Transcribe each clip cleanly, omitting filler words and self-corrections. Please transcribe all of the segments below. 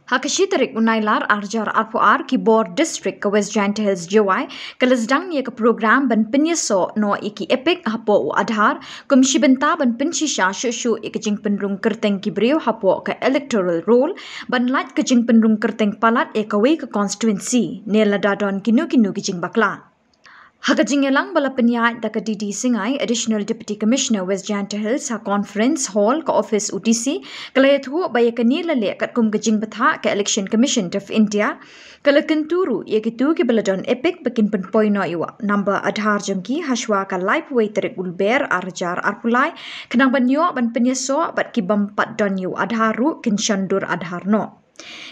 Hakashitarik unailar arjar arpuar ki board district ke West Giant Hills Jawai ke Sdang ye ke program ban Pyniasoh no iki epic hapo u Addhar kumshi benta ban pinshisha shushu ik jing penrung kerteng ki brio hapo ke electoral roll ban lat ke jing penrung kerteng palat e kawe ke constituency ne ladadon kinu ki jing bakla. Hakajingelang bala penyat da Didi Singai Additional Deputy Commissioner West Giant Hills ha Conference Hall ke Office UTC kalayat hu baya kani lale kat kum gajing batha ke Election Commission of India kala kenturu ye kitu ke baladon epic bakin penpoino iwa number Addhar jangki haswa ka live way terik ulber arjar arpulai kenang banyo ban Pyniasoh bat ki bampat don yu Addharu kinshandur Addhar no.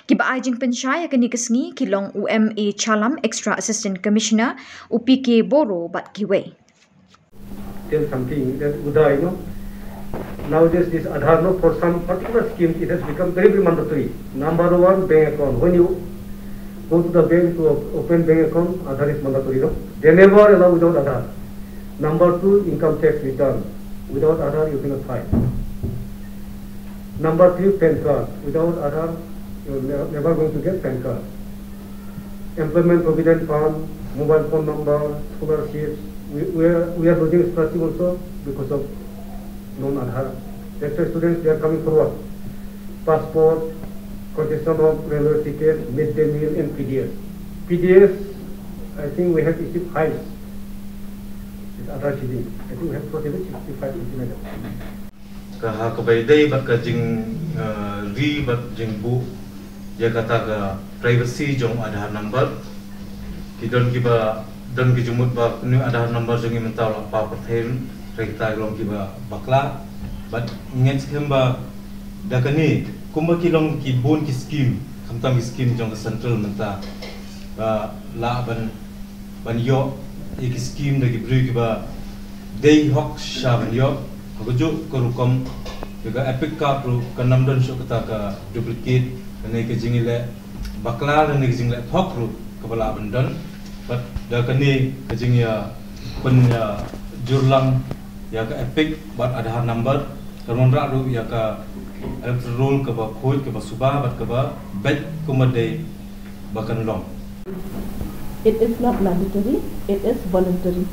Kiba ajing pensyaya kini kesngi kilong UMA Chalam Extra Assistant Commissioner UPK Boro bat kiwe. Tell something that Uday, nowadays this Addhar, for some particular schemes it has become very mandatory. Number one, bank account. When you go to the bank to open bank account, Addhar is mandatory. They never allow without Addhar. Number two, income tax return. Without Addhar, you cannot file. Number three, PAN card. Without Addhar, you are never going to get PAN card. Employment Provident Fund, mobile phone number, scholarships. We are losing scholarship also because of non-Addhar. That's why students, they are coming forward. Passport, concession of railway ticket, midday meal, and PDS. PDS, I think we have issued files. It's Addhar CD. I think we have provided 65 implemented. Kaha kabaidai bat ka jing ri bat jing bu dia kata ke privacy jong Addhar number kidon kiba don ki jumut ba nu Addhar number jong mentau la pa perthen rekta glong kiba bakla bat ngen skemba dakani kumba kilong ki bon ki scheme kamtam ki scheme jong central menta la ban yo ki scheme da ki bru kiba dei hok sha ban yo Kagujuk kerukom juga epic card ru kanam don show kata ka duplicate kene ke jingile bakla dan ke jingile thok ru kepala bendon but da kene ke jingya pen jurlang ya ka epic bat Addhar number karmondra ru ya ka electoral ke ba khoi ke ba subah bat ke ba bet kumade bakan long. It is not mandatory, it is voluntary.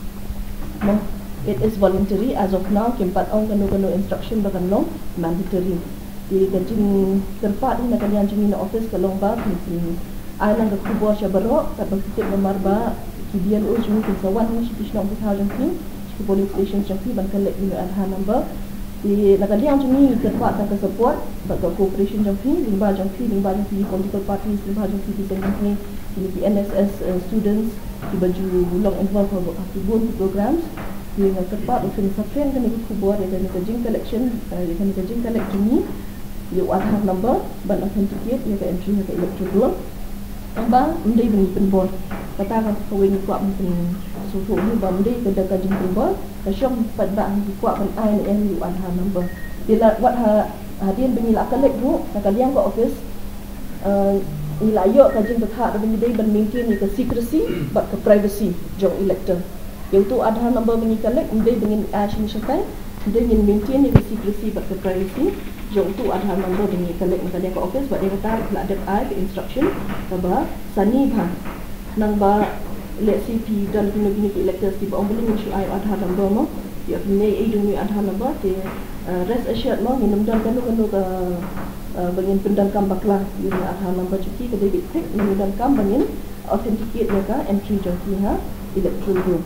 It is voluntary as of now. Kempat ong kanu instruction bakan long mandatory. Di kajing terpat ni nakalian jumi na office kalong ba ni ay lang kakubo siya baro kat bagtip nomor ba kidian o jumi kinsawan ni si Shillong 2000 si police station jangki ban collect ni Addhar number. Di nakalian jumi terpat tak support baga cooperation jangki limba jangki political parties limba jangki di jangki di NSS students di baju long involved akibun programs dengan tepat untuk disapkan kena kubur dengan kajing collection dengan kajing collect ini you Addhar number ban authenticate ya ke entry ke electoral amba mendai bini penbor kata kan kawin kuat mungkin susu ni ba mendai kada kajing penbor kasyom pada kuat ban ai yang you Addhar number bila wat hadian bini la collect ru nakalian ke office ila yo kajing betha bini dai ban maintain ke secrecy but ke privacy jong elector yang tu Addhar number bagi collect mendai dengan action syakai mendai dengan maintain yang secrecy but the privacy yang tu Addhar number bagi collect mengada ke office buat dia kata la ada ke instruction kaba sani bha nang ba let CP dan gini electors di bawah boleh issue Addhar number mo dia punya dung Addhar number dia rest assured mo minum dan kanu ke bagi pendangkam bakla dengan Addhar number cuti ke debit take minum dan kam bagi authenticate mereka entry jangki ha electoral room.